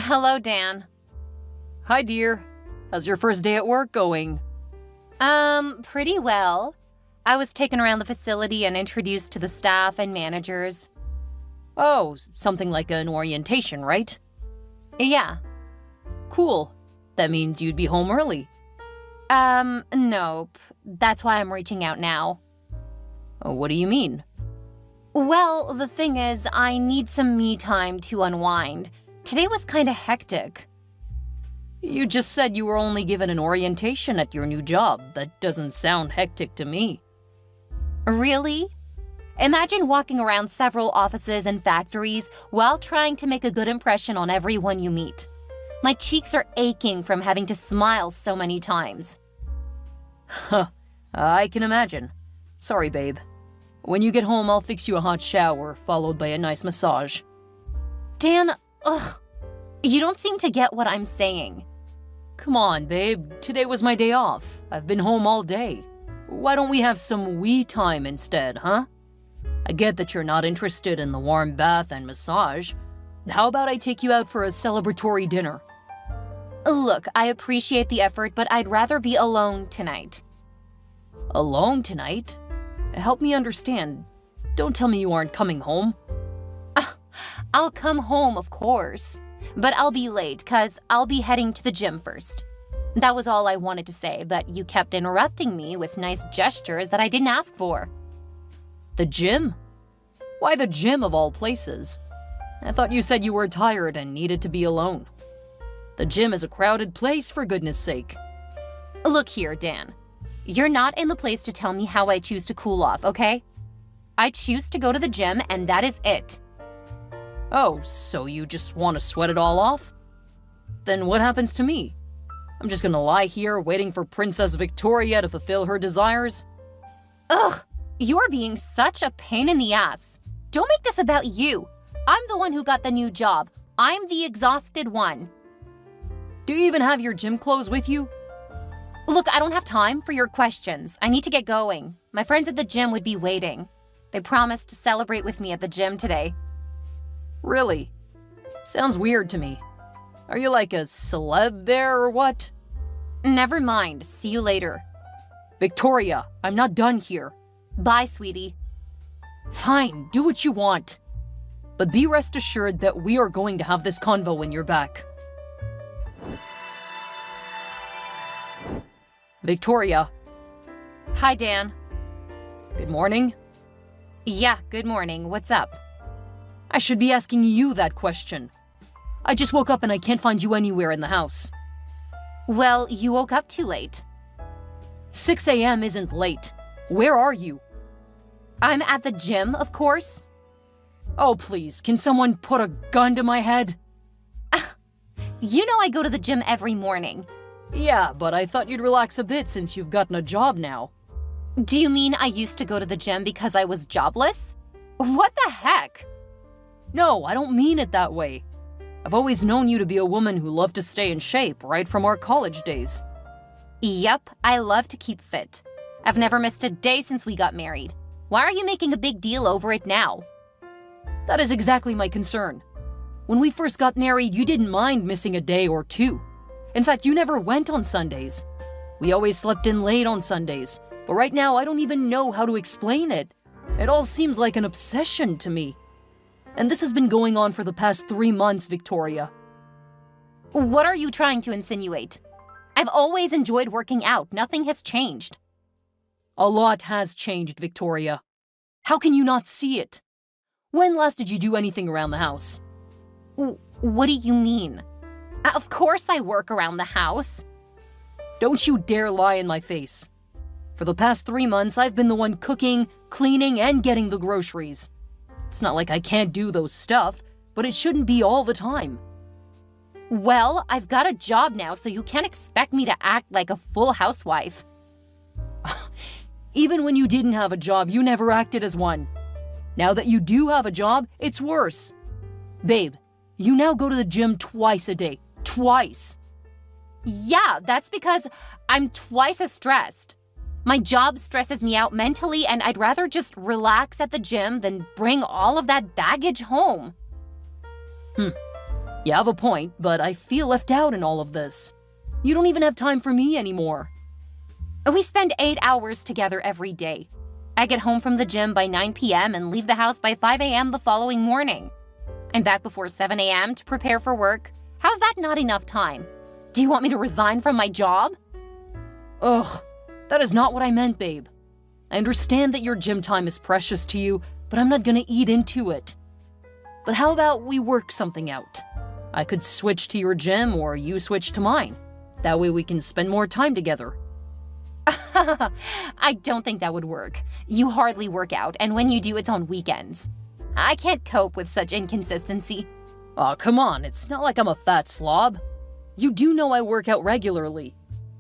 Hello, Dan. Hi, dear. How's your first day at work going? Pretty well. I was taken around the facility and introduced to the staff and managers. Oh, something like an orientation, right? Yeah. Cool. That means you'd be home early. Nope. That's why I'm reaching out now. Oh, what do you mean? Well, the thing is, I need some me time to unwind. Today was kinda hectic. You just said you were only given an orientation at your new job. That doesn't sound hectic to me. Really? Imagine walking around several offices and factories while trying to make a good impression on everyone you meet. My cheeks are aching from having to smile so many times. Huh, I can imagine. Sorry, babe. When you get home, I'll fix you a hot shower, followed by a nice massage. Dan, ugh. You don't seem to get what I'm saying. Come on, babe. Today was my day off. I've been home all day. Why don't we have some we time instead, huh? I get that you're not interested in the warm bath and massage. How about I take you out for a celebratory dinner? Look, I appreciate the effort, but I'd rather be alone tonight. Alone tonight? Help me understand. Don't tell me you aren't coming home. I'll come home, of course. But I'll be late, 'cause I'll be heading to the gym first. That was all I wanted to say, but you kept interrupting me with nice gestures that I didn't ask for. The gym? Why the gym of all places? I thought you said you were tired and needed to be alone. The gym is a crowded place, for goodness sake. Look here, Dan. You're not in the place to tell me how I choose to cool off, okay? I choose to go to the gym, and that is it. Oh, so you just want to sweat it all off? Then what happens to me? I'm just gonna lie here waiting for Princess Victoria to fulfill her desires? Ugh, you're being such a pain in the ass. Don't make this about you. I'm the one who got the new job. I'm the exhausted one. Do you even have your gym clothes with you? Look, I don't have time for your questions. I need to get going. My friends at the gym would be waiting. They promised to celebrate with me at the gym today. Really? Sounds weird to me. Are you like a celeb there or what? Never mind. See you later. Victoria, I'm not done here. Bye, sweetie. Fine, do what you want. But be rest assured that we are going to have this convo when you're back. Victoria. Hi, Dan. Good morning. Yeah, good morning. What's up? I should be asking you that question. I just woke up and I can't find you anywhere in the house. Well, you woke up too late. 6 a.m. isn't late. Where are you? I'm at the gym, of course. Oh, please, can someone put a gun to my head? You know I go to the gym every morning. Yeah, but I thought you'd relax a bit since you've gotten a job now. Do you mean I used to go to the gym because I was jobless? What the heck? No, I don't mean it that way. I've always known you to be a woman who loved to stay in shape, right from our college days. Yep, I love to keep fit. I've never missed a day since we got married. Why are you making a big deal over it now? That is exactly my concern. When we first got married, you didn't mind missing a day or two. In fact, you never went on Sundays. We always slept in late on Sundays, but right now I don't even know how to explain it. It all seems like an obsession to me. And this has been going on for the past 3 months, Victoria. What are you trying to insinuate? I've always enjoyed working out. Nothing has changed. A lot has changed, Victoria. How can you not see it? When last did you do anything around the house? What do you mean? Of course I work around the house. Don't you dare lie in my face. For the past 3 months, I've been the one cooking, cleaning, and getting the groceries. It's not like I can't do those stuff, but it shouldn't be all the time. Well, I've got a job now, so you can't expect me to act like a full housewife. Even when you didn't have a job, you never acted as one. Now that you do have a job, it's worse. Babe, you now go to the gym twice a day. Twice. Yeah, that's because I'm twice as stressed. My job stresses me out mentally, and I'd rather just relax at the gym than bring all of that baggage home. You have a point, but I feel left out in all of this. You don't even have time for me anymore. We spend 8 hours together every day. I get home from the gym by 9 p.m. and leave the house by 5 a.m. the following morning. I'm back before 7 a.m. to prepare for work. How's that not enough time? Do you want me to resign from my job? Ugh, that is not what I meant, babe. I understand that your gym time is precious to you, but I'm not gonna eat into it. But how about we work something out? I could switch to your gym or you switch to mine. That way we can spend more time together. I don't think that would work. You hardly work out, and when you do, it's on weekends. I can't cope with such inconsistency. Aw, come on, it's not like I'm a fat slob. You do know I work out regularly.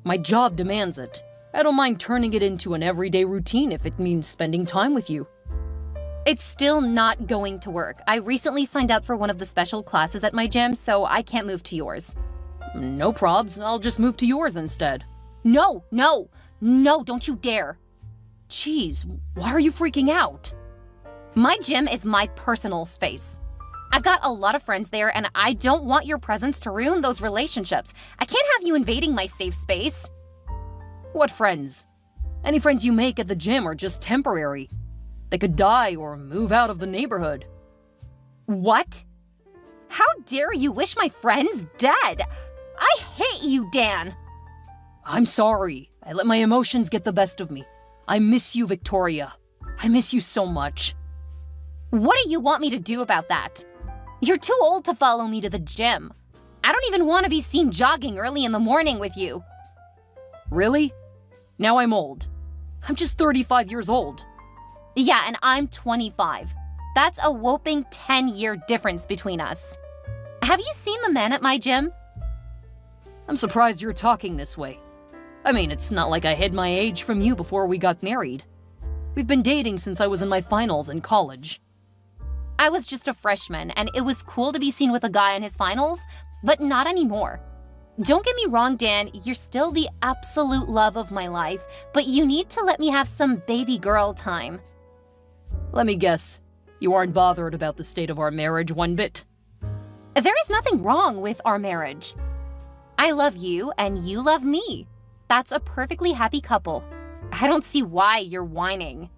My job demands it. I don't mind turning it into an everyday routine if it means spending time with you. It's still not going to work. I recently signed up for one of the special classes at my gym, so I can't move to yours. No probs, I'll just move to yours instead. No, don't you dare. Jeez, why are you freaking out? My gym is my personal space. I've got a lot of friends there, and I don't want your presence to ruin those relationships. I can't have you invading my safe space. What friends? Any friends you make at the gym are just temporary. They could die or move out of the neighborhood. What? How dare you wish my friends dead? I hate you, Dan. I'm sorry. I let my emotions get the best of me. I miss you, Victoria. I miss you so much. What do you want me to do about that? You're too old to follow me to the gym. I don't even want to be seen jogging early in the morning with you. Really? Now I'm old. I'm just 35 years old. Yeah, and I'm 25. That's a whopping 10-year difference between us. Have you seen the men at my gym? I'm surprised you're talking this way. I mean, it's not like I hid my age from you before we got married. We've been dating since I was in my finals in college. I was just a freshman, and it was cool to be seen with a guy in his finals, but not anymore. Don't get me wrong, Dan, you're still the absolute love of my life, but you need to let me have some baby girl time. Let me guess, you aren't bothered about the state of our marriage one bit. There is nothing wrong with our marriage. I love you, and you love me. That's a perfectly happy couple. I don't see why you're whining.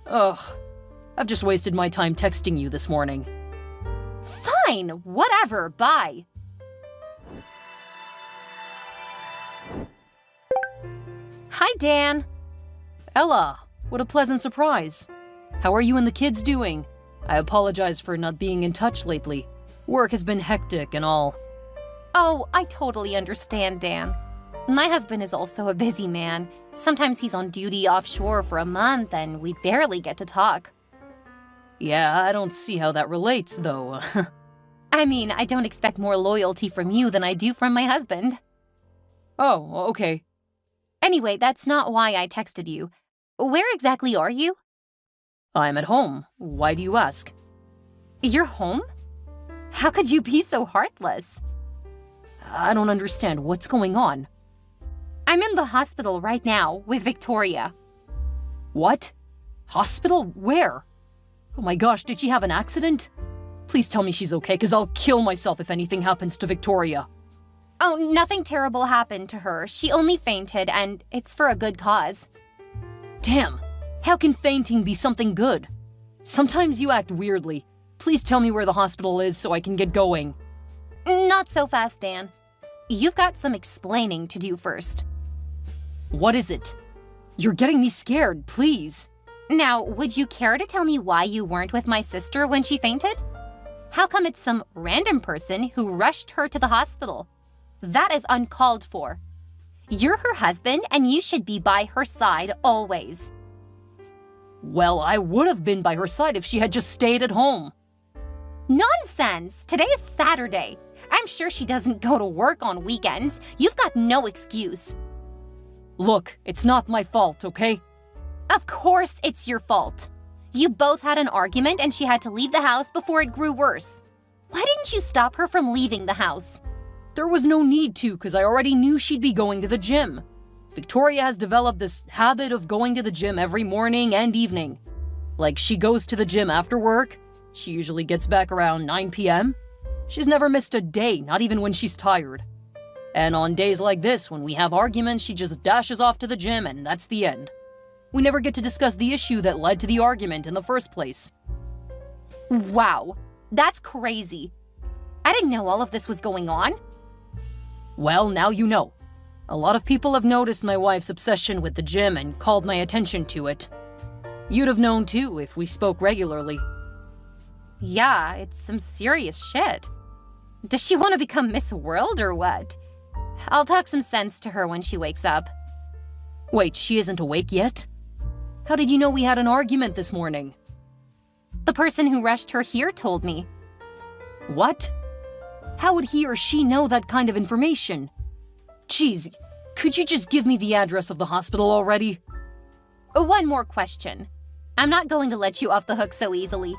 Ugh, I've just wasted my time texting you this morning. Fine, whatever, bye. Hi, Dan. Ella, what a pleasant surprise. How are you and the kids doing? I apologize for not being in touch lately. Work has been hectic and all. Oh, I totally understand, Dan. My husband is also a busy man. Sometimes he's on duty offshore for a month and we barely get to talk. Yeah, I don't see how that relates, though. I mean, I don't expect more loyalty from you than I do from my husband. Oh, okay. Anyway, that's not why I texted you. Where exactly are you? I'm at home. Why do you ask? You're home? How could you be so heartless? I don't understand. What's going on? I'm in the hospital right now with Victoria. What? Hospital? Where? Oh my gosh, did she have an accident? Please tell me she's okay, because I'll kill myself if anything happens to Victoria. Oh, nothing terrible happened to her. She only fainted, and it's for a good cause. Damn, how can fainting be something good? Sometimes you act weirdly. Please tell me where the hospital is so I can get going. Not so fast, Dan. You've got some explaining to do first. What is it? You're getting me scared, please. Now, would you care to tell me why you weren't with my sister when she fainted? How come it's some random person who rushed her to the hospital? That is uncalled for. You're her husband, and you should be by her side always. Well, I would have been by her side if she had just stayed at home. Nonsense! Today is Saturday. I'm sure she doesn't go to work on weekends. You've got no excuse. Look, it's not my fault, okay? Of course it's your fault. You both had an argument and she had to leave the house before it grew worse. Why didn't you stop her from leaving the house? There was no need to, because I already knew she'd be going to the gym. Victoria has developed this habit of going to the gym every morning and evening. Like, she goes to the gym after work. She usually gets back around 9 p.m. She's never missed a day, not even when she's tired. And on days like this, when we have arguments, she just dashes off to the gym and that's the end. We never get to discuss the issue that led to the argument in the first place. Wow, that's crazy. I didn't know all of this was going on. Well, now you know. A lot of people have noticed my wife's obsession with the gym and called my attention to it. You'd have known too if we spoke regularly. Yeah, it's some serious shit. Does she want to become Miss World or what? I'll talk some sense to her when she wakes up. Wait, she isn't awake yet? How did you know we had an argument this morning? The person who rushed her here told me. What? How would he or she know that kind of information? Jeez, could you just give me the address of the hospital already? One more question. I'm not going to let you off the hook so easily.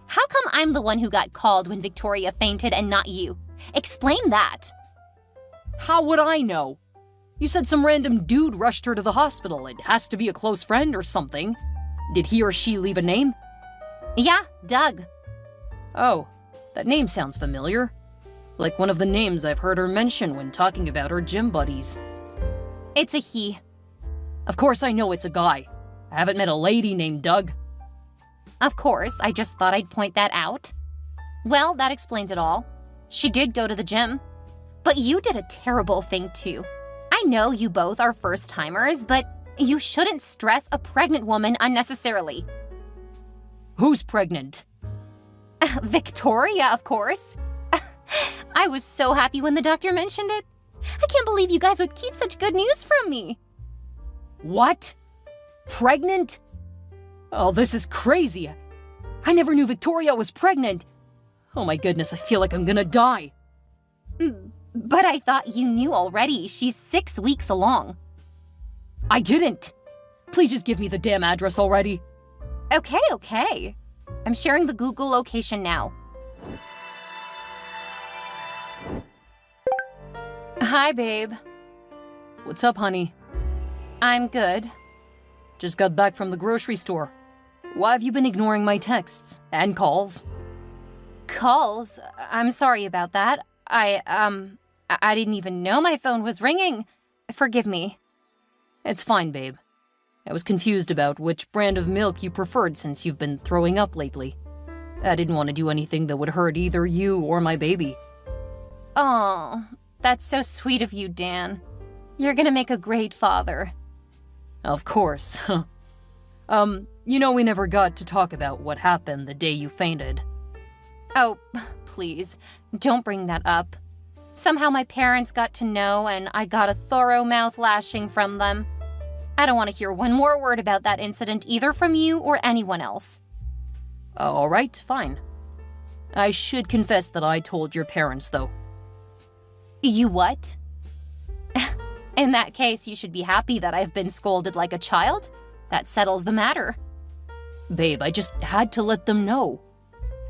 How come I'm the one who got called when Victoria fainted and not you? Explain that. How would I know? You said some random dude rushed her to the hospital. It has to be a close friend or something. Did he or she leave a name? Yeah, Doug. Oh, that name sounds familiar. Like one of the names I've heard her mention when talking about her gym buddies. It's a he. Of course I know it's a guy. I haven't met a lady named Doug. Of course, I just thought I'd point that out. Well, that explains it all. She did go to the gym. But you did a terrible thing too. I know you both are first-timers, but you shouldn't stress a pregnant woman unnecessarily. Who's pregnant? Victoria, of course. I was so happy when the doctor mentioned it. I can't believe you guys would keep such good news from me. What? Pregnant? Oh, this is crazy. I never knew Victoria was pregnant. Oh my goodness, I feel like I'm gonna die. But I thought you knew already. She's 6 weeks along. I didn't. Please just give me the damn address already. Okay. I'm sharing the Google location now. Hi, babe. What's up, honey? I'm good. Just got back from the grocery store. Why have you been ignoring my texts and calls? Calls? I'm sorry about that. I didn't even know my phone was ringing. Forgive me. It's fine, babe. I was confused about which brand of milk you preferred since you've been throwing up lately. I didn't want to do anything that would hurt either you or my baby. Oh, that's so sweet of you, Dan. You're gonna make a great father. Of course. You know we never got to talk about what happened the day you fainted. Oh, please, don't bring that up. Somehow my parents got to know and I got a thorough mouth lashing from them. I don't want to hear one more word about that incident either from you or anyone else. All right, fine. I should confess that I told your parents, though. You what? In that case, you should be happy that I've been scolded like a child. That settles the matter. Babe, I just had to let them know.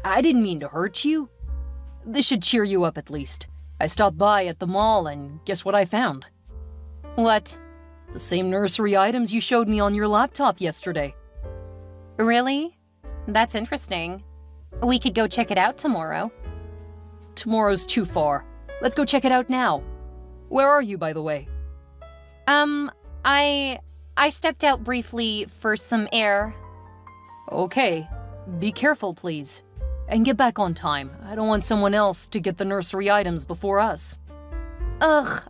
I didn't mean to hurt you. This should cheer you up at least. I stopped by at the mall and guess what I found? What? The same nursery items you showed me on your laptop yesterday. Really? That's interesting. We could go check it out tomorrow. Tomorrow's too far. Let's go check it out now. Where are you, by the way? I stepped out briefly for some air. Okay. Be careful, please. And get back on time. I don't want someone else to get the nursery items before us. Ugh,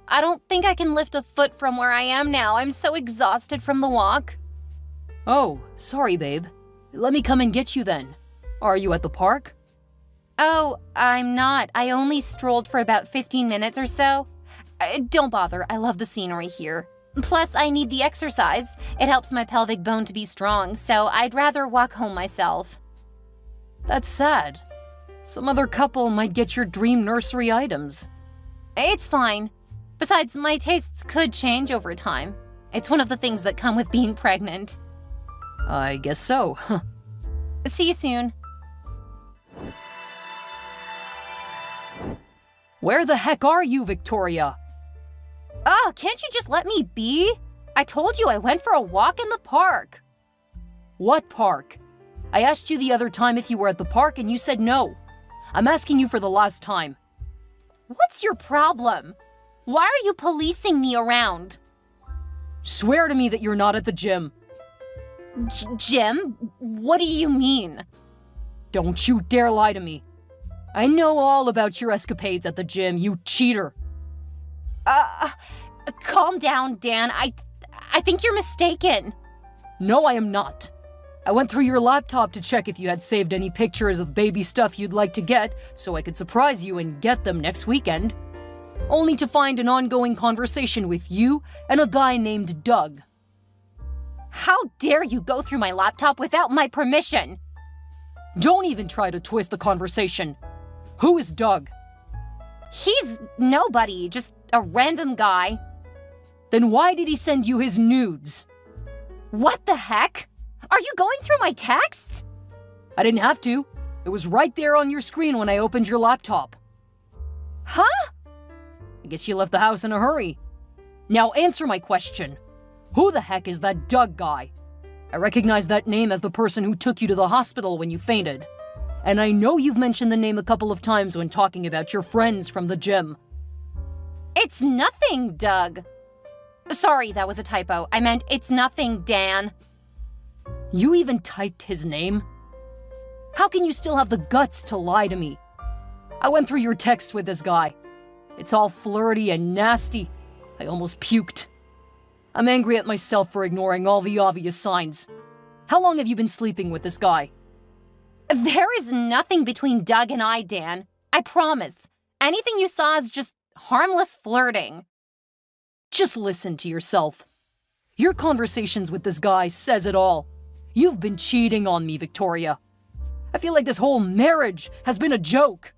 I don't think I can lift a foot from where I am now. I'm so exhausted from the walk. Oh, sorry, babe. Let me come and get you then. Are you at the park? Oh, I'm not. I only strolled for about 15 minutes or so. Don't bother. I love the scenery here. Plus, I need the exercise. It helps my pelvic bone to be strong, so I'd rather walk home myself. That's sad. Some other couple might get your dream nursery items. It's fine. Besides, my tastes could change over time. It's one of the things that come with being pregnant. I guess so. See you soon. Where the heck are you, Victoria? Oh, can't you just let me be? I told you I went for a walk in the park. What park? I asked you the other time if you were at the park and you said no. I'm asking you for the last time. What's your problem? Why are you policing me around? Swear to me that you're not at the gym. Jim? What do you mean? Don't you dare lie to me. I know all about your escapades at the gym, you cheater. Calm down, Dan. I think you're mistaken. No, I am not. I went through your laptop to check if you had saved any pictures of baby stuff you'd like to get, so I could surprise you and get them next weekend. Only to find an ongoing conversation with you and a guy named Doug. How dare you go through my laptop without my permission? Don't even try to twist the conversation. Who is Doug? He's nobody, just a random guy. Then why did he send you his nudes? What the heck? Are you going through my texts? I didn't have to. It was right there on your screen when I opened your laptop. Huh? I guess you left the house in a hurry. Now answer my question. Who the heck is that Doug guy? I recognize that name as the person who took you to the hospital when you fainted. And I know you've mentioned the name a couple of times when talking about your friends from the gym. It's nothing, Doug. Sorry, that was a typo. I meant it's nothing, Dan. You even typed his name? How can you still have the guts to lie to me? I went through your texts with this guy. It's all flirty and nasty. I almost puked. I'm angry at myself for ignoring all the obvious signs. How long have you been sleeping with this guy? There is nothing between Doug and I, Dan. I promise. Anything you saw is just harmless flirting. Just listen to yourself. Your conversations with this guy says it all. You've been cheating on me, Victoria. I feel like this whole marriage has been a joke.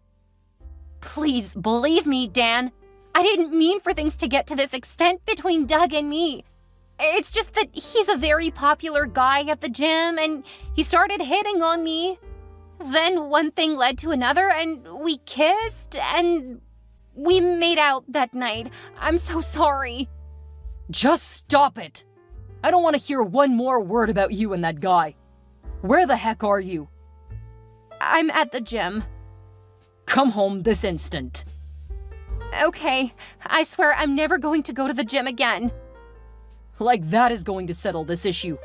Please, believe me, Dan. I didn't mean for things to get to this extent between Doug and me. It's just that he's a very popular guy at the gym, and he started hitting on me. Then one thing led to another, and we kissed, and we made out that night. I'm so sorry. Just stop it. I don't want to hear one more word about you and that guy. Where the heck are you? I'm at the gym. Come home this instant. Okay, I swear I'm never going to go to the gym again. Like that is going to settle this issue.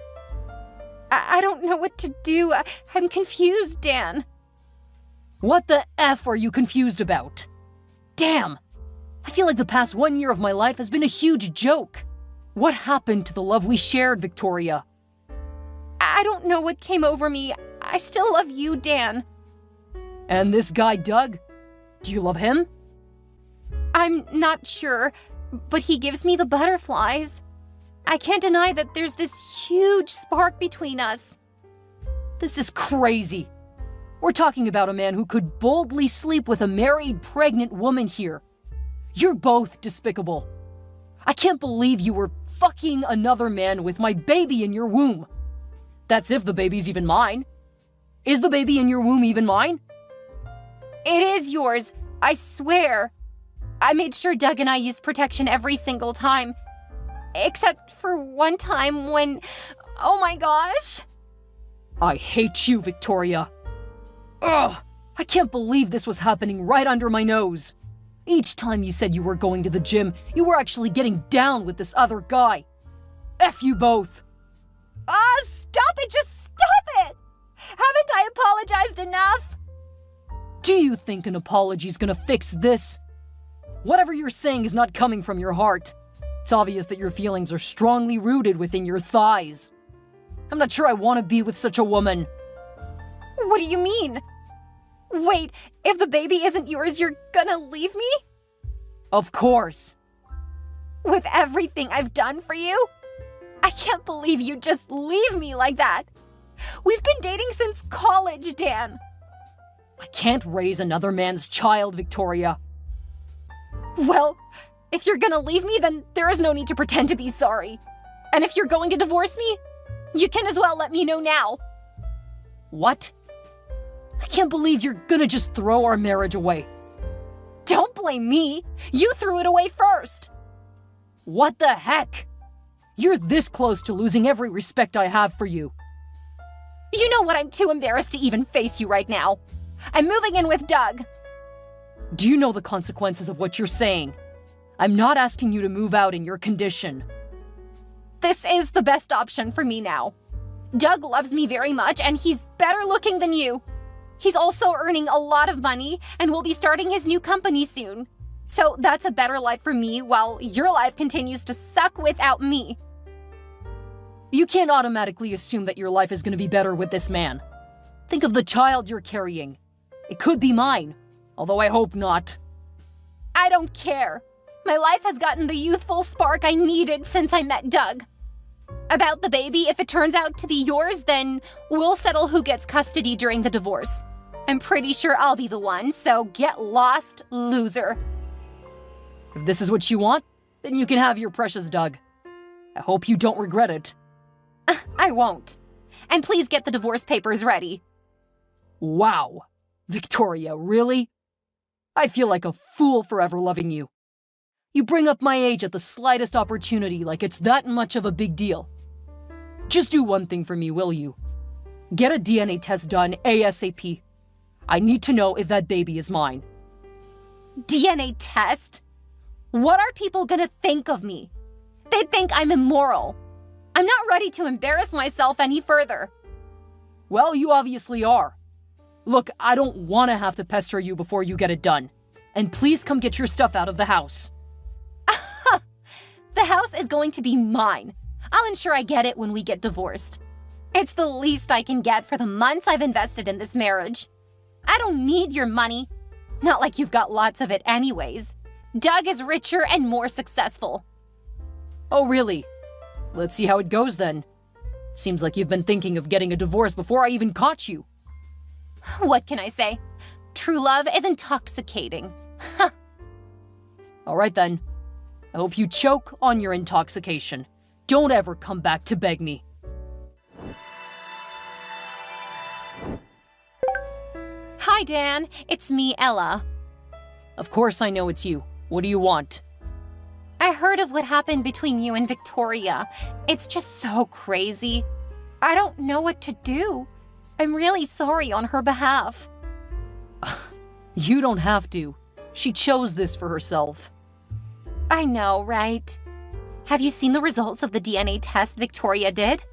I don't know what to do. I'm confused, Dan. What the F are you confused about? Damn! I feel like the past 1 year of my life has been a huge joke. What happened to the love we shared, Victoria? I don't know what came over me. I still love you, Dan. And this guy, Doug? Do you love him? I'm not sure, but he gives me the butterflies. I can't deny that there's this huge spark between us. This is crazy. We're talking about a man who could boldly sleep with a married, pregnant woman here. You're both despicable. I can't believe you were fucking another man with my baby in your womb. That's if the baby's even mine. Is the baby in your womb even mine? It is yours, I swear. I made sure Doug and I used protection every single time. Except for one time when... Oh my gosh! I hate you, Victoria. Ugh! I can't believe this was happening right under my nose. Each time you said you were going to the gym, you were actually getting down with this other guy. F you both. Stop it! Just stop it! Haven't I apologized enough? Do you think an apology's gonna fix this? Whatever you're saying is not coming from your heart. It's obvious that your feelings are strongly rooted within your thighs. I'm not sure I want to be with such a woman. What do you mean? Wait, if the baby isn't yours, you're gonna leave me? Of course. With everything I've done for you? I can't believe you just leave me like that. We've been dating since college, Dan. I can't raise another man's child, Victoria. Well, if you're gonna leave me, then there is no need to pretend to be sorry. And if you're going to divorce me, you can as well let me know now. What? I can't believe you're gonna just throw our marriage away. Don't blame me. You threw it away first. What the heck? You're this close to losing every respect I have for you. You know what? I'm too embarrassed to even face you right now. I'm moving in with Doug. Do you know the consequences of what you're saying? I'm not asking you to move out in your condition. This is the best option for me now. Doug loves me very much, and he's better looking than you. He's also earning a lot of money and will be starting his new company soon. So that's a better life for me while your life continues to suck without me. You can't automatically assume that your life is going to be better with this man. Think of the child you're carrying. It could be mine, although I hope not. I don't care. My life has gotten the youthful spark I needed since I met Doug. About the baby, if it turns out to be yours, then we'll settle who gets custody during the divorce. I'm pretty sure I'll be the one, so get lost, loser. If this is what you want, then you can have your precious Doug. I hope you don't regret it. I won't. And please get the divorce papers ready. Wow. Victoria, really? I feel like a fool for ever loving you. You bring up my age at the slightest opportunity like it's that much of a big deal. Just do one thing for me, will you? Get a DNA test done ASAP. I need to know if that baby is mine. DNA test? What are people gonna think of me? They'd think I'm immoral. I'm not ready to embarrass myself any further. Well, you obviously are. Look, I don't want to have to pester you before you get it done. And please come get your stuff out of the house. The house is going to be mine. I'll ensure I get it when we get divorced. It's the least I can get for the months I've invested in this marriage. I don't need your money. Not like you've got lots of it anyways. Doug is richer and more successful. Oh, really? Let's see how it goes then. Seems like you've been thinking of getting a divorce before I even caught you. What can I say? True love is intoxicating. All right then. I hope you choke on your intoxication. Don't ever come back to beg me. Hi, Dan. It's me, Ella. Of course I know it's you. What do you want? I heard of what happened between you and Victoria. It's just so crazy. I don't know what to do. I'm really sorry on her behalf. You don't have to. She chose this for herself. I know, right? Have you seen the results of the DNA test Victoria did?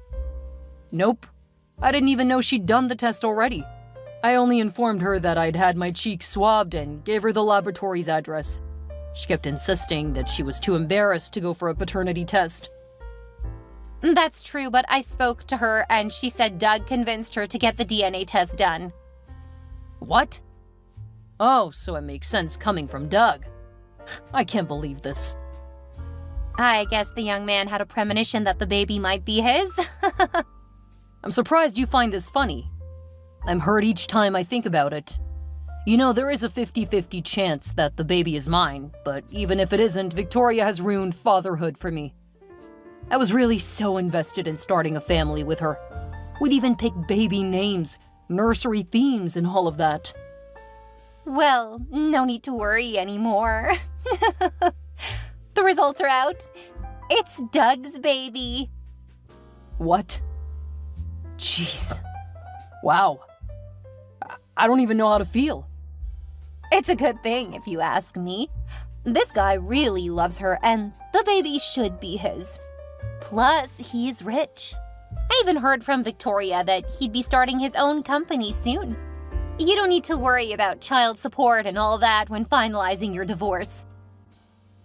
Nope. I didn't even know she'd done the test already. I only informed her that I'd had my cheeks swabbed and gave her the laboratory's address. She kept insisting that she was too embarrassed to go for a paternity test. That's true, but I spoke to her and she said Doug convinced her to get the DNA test done. What? Oh, so it makes sense coming from Doug. I can't believe this. I guess the young man had a premonition that the baby might be his. I'm surprised you find this funny. I'm hurt each time I think about it. You know, there is a 50-50 chance that the baby is mine, but even if it isn't, Victoria has ruined fatherhood for me. I was really so invested in starting a family with her. We'd even pick baby names, nursery themes, and all of that. Well, no need to worry anymore. The results are out. It's Doug's baby. What? Jeez. Wow. I don't even know how to feel. It's a good thing, if you ask me. This guy really loves her, and the baby should be his. Plus, he's rich. I even heard from Victoria that he'd be starting his own company soon. You don't need to worry about child support and all that when finalizing your divorce.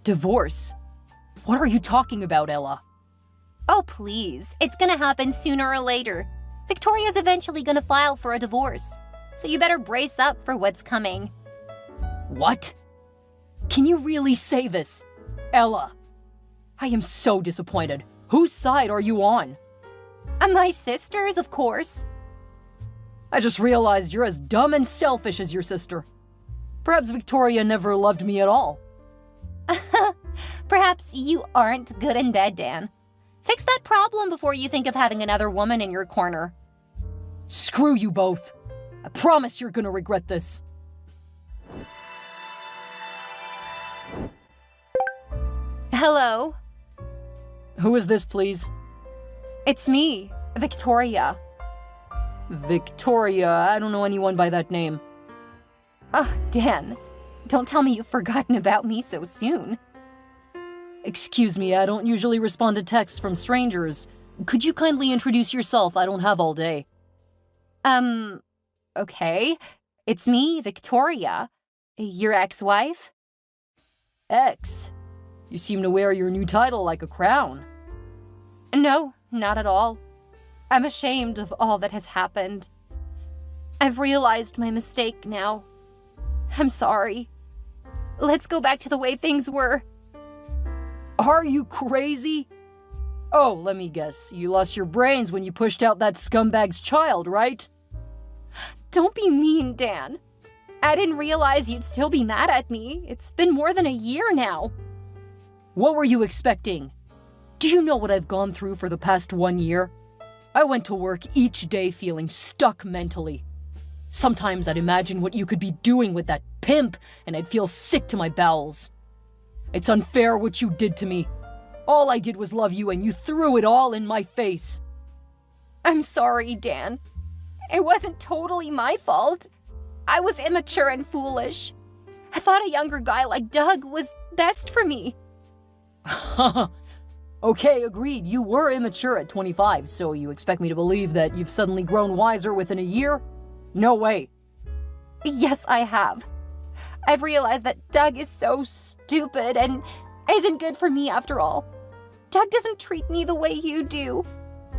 Divorce? What are you talking about, Ella? Oh, please. It's gonna happen sooner or later. Victoria's eventually gonna file for a divorce. So you better brace up for what's coming. What? Can you really say this? Ella, I am so disappointed. Whose side are you on? My sisters, of course. I just realized you're as dumb and selfish as your sister. Perhaps Victoria never loved me at all. Perhaps you aren't good in bed, Dan. Fix that problem before you think of having another woman in your corner. Screw you both. I promise you're gonna regret this. Hello? Who is this, please? It's me, Victoria. Victoria, I don't know anyone by that name. Dan, don't tell me you've forgotten about me so soon. Excuse me, I don't usually respond to texts from strangers. Could you kindly introduce yourself? I don't have all day. Okay. It's me, Victoria. Your ex-wife? Ex? You seem to wear your new title like a crown. No, not at all. I'm ashamed of all that has happened. I've realized my mistake now. I'm sorry. Let's go back to the way things were. Are you crazy? Oh, let me guess. You lost your brains when you pushed out that scumbag's child, right? Don't be mean, Dan. I didn't realize you'd still be mad at me. It's been more than a year now. What were you expecting? Do you know what I've gone through for the past 1 year? I went to work each day feeling stuck mentally. Sometimes I'd imagine what you could be doing with that pimp, and I'd feel sick to my bowels. It's unfair what you did to me. All I did was love you, and you threw it all in my face. I'm sorry, Dan. It wasn't totally my fault. I was immature and foolish. I thought a younger guy like Doug was best for me. Okay, agreed. You were immature at 25, so you expect me to believe that you've suddenly grown wiser within a year? No way. Yes, I have. I've realized that Doug is so stupid and isn't good for me after all. Doug doesn't treat me the way you do.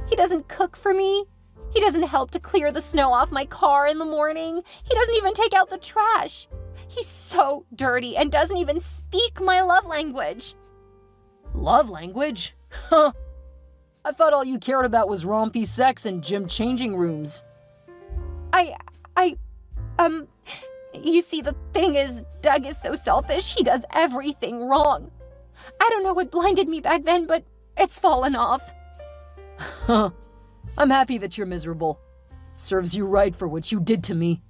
He doesn't cook for me. He doesn't help to clear the snow off my car in the morning. He doesn't even take out the trash. He's so dirty and doesn't even speak my love language. Love language? Huh. I thought all you cared about was rompy sex and gym changing rooms. You see, the thing is, Doug is so selfish, he does everything wrong. I don't know what blinded me back then, but it's fallen off. Huh. I'm happy that you're miserable. Serves you right for what you did to me.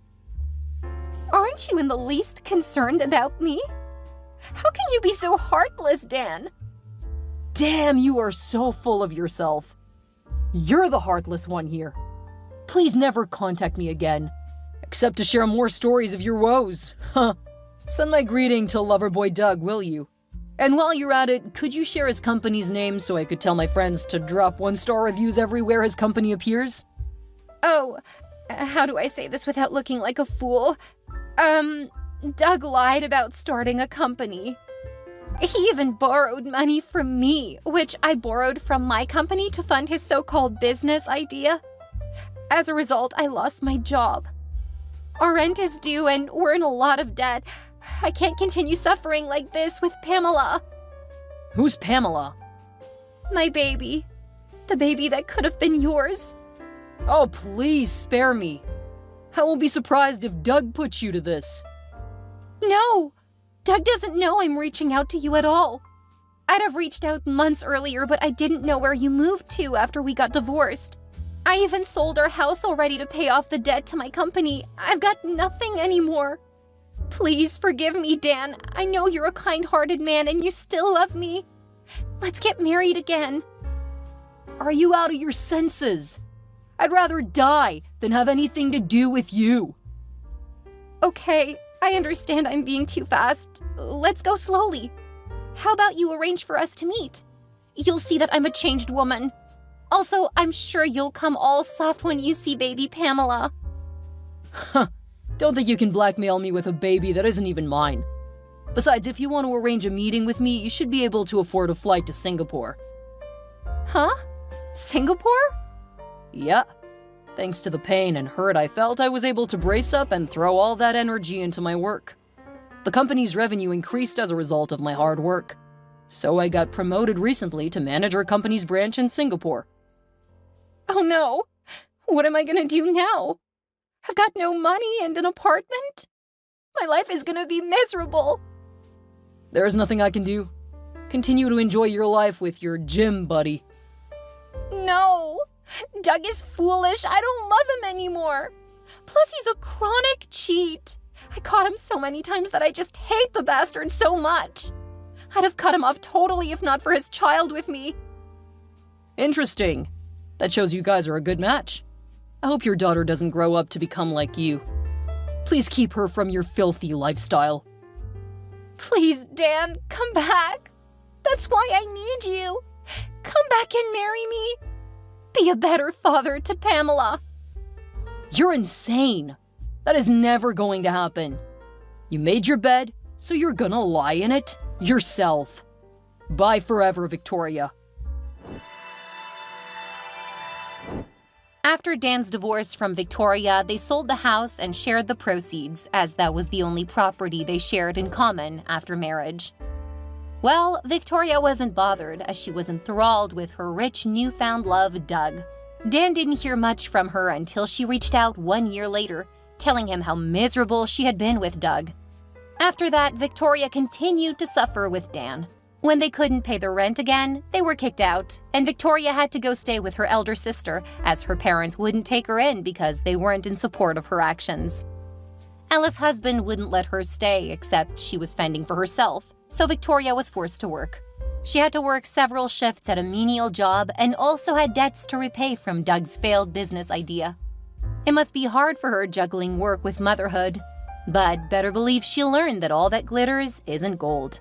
Aren't you in the least concerned about me? How can you be so heartless, Dan? Damn, you are so full of yourself. You're the heartless one here. Please never contact me again. Except to share more stories of your woes. Huh. Send my greeting to Loverboy Doug, will you? And while you're at it, could you share his company's name so I could tell my friends to drop 1-star reviews everywhere his company appears? Oh, how do I say this without looking like a fool? Doug lied about starting a company. He even borrowed money from me, which I borrowed from my company to fund his so-called business idea. As a result, I lost my job. Our rent is due and we're in a lot of debt. I can't continue suffering like this with Pamela. Who's Pamela? My baby. The baby that could have been yours. Oh, please spare me. I won't be surprised if Doug puts you to this. No! Doug doesn't know I'm reaching out to you at all. I'd have reached out months earlier, but I didn't know where you moved to after we got divorced. I even sold our house already to pay off the debt to my company. I've got nothing anymore. Please forgive me, Dan. I know you're a kind-hearted man and you still love me. Let's get married again. Are you out of your senses? I'd rather die than have anything to do with you. Okay, I understand I'm being too fast. Let's go slowly. How about you arrange for us to meet? You'll see that I'm a changed woman. Also, I'm sure you'll come all soft when you see baby Pamela. Huh. Don't think you can blackmail me with a baby that isn't even mine. Besides, if you want to arrange a meeting with me, you should be able to afford a flight to Singapore. Huh? Singapore? Yeah. Thanks to the pain and hurt I felt, I was able to brace up and throw all that energy into my work. The company's revenue increased as a result of my hard work. So I got promoted recently to manage our company's branch in Singapore. Oh no! What am I gonna do now? I've got no money and an apartment? My life is gonna be miserable. There's nothing I can do. Continue to enjoy your life with your gym buddy. No! Doug is foolish. I don't love him anymore. Plus, he's a chronic cheat. I caught him so many times that I just hate the bastard so much. I'd have cut him off totally if not for his child with me. Interesting. That shows you guys are a good match. I hope your daughter doesn't grow up to become like you. Please keep her from your filthy lifestyle. Please, Dan, come back. That's why I need you. Come back and marry me. Be a better father to Pamela. You're insane. That is never going to happen. You made your bed, so you're gonna lie in it yourself. Bye forever, Victoria. After Dan's divorce from Victoria, they sold the house and shared the proceeds, as that was the only property they shared in common after marriage. Well, Victoria wasn't bothered, as she was enthralled with her rich newfound love, Doug. Dan didn't hear much from her until she reached out 1 year later, telling him how miserable she had been with Doug. After that, Victoria continued to suffer with Dan. When they couldn't pay their rent again, they were kicked out, and Victoria had to go stay with her elder sister, as her parents wouldn't take her in because they weren't in support of her actions. Ella's husband wouldn't let her stay, except she was fending for herself, so Victoria was forced to work. She had to work several shifts at a menial job and also had debts to repay from Doug's failed business idea. It must be hard for her juggling work with motherhood, but better believe she'll learn that all that glitters isn't gold.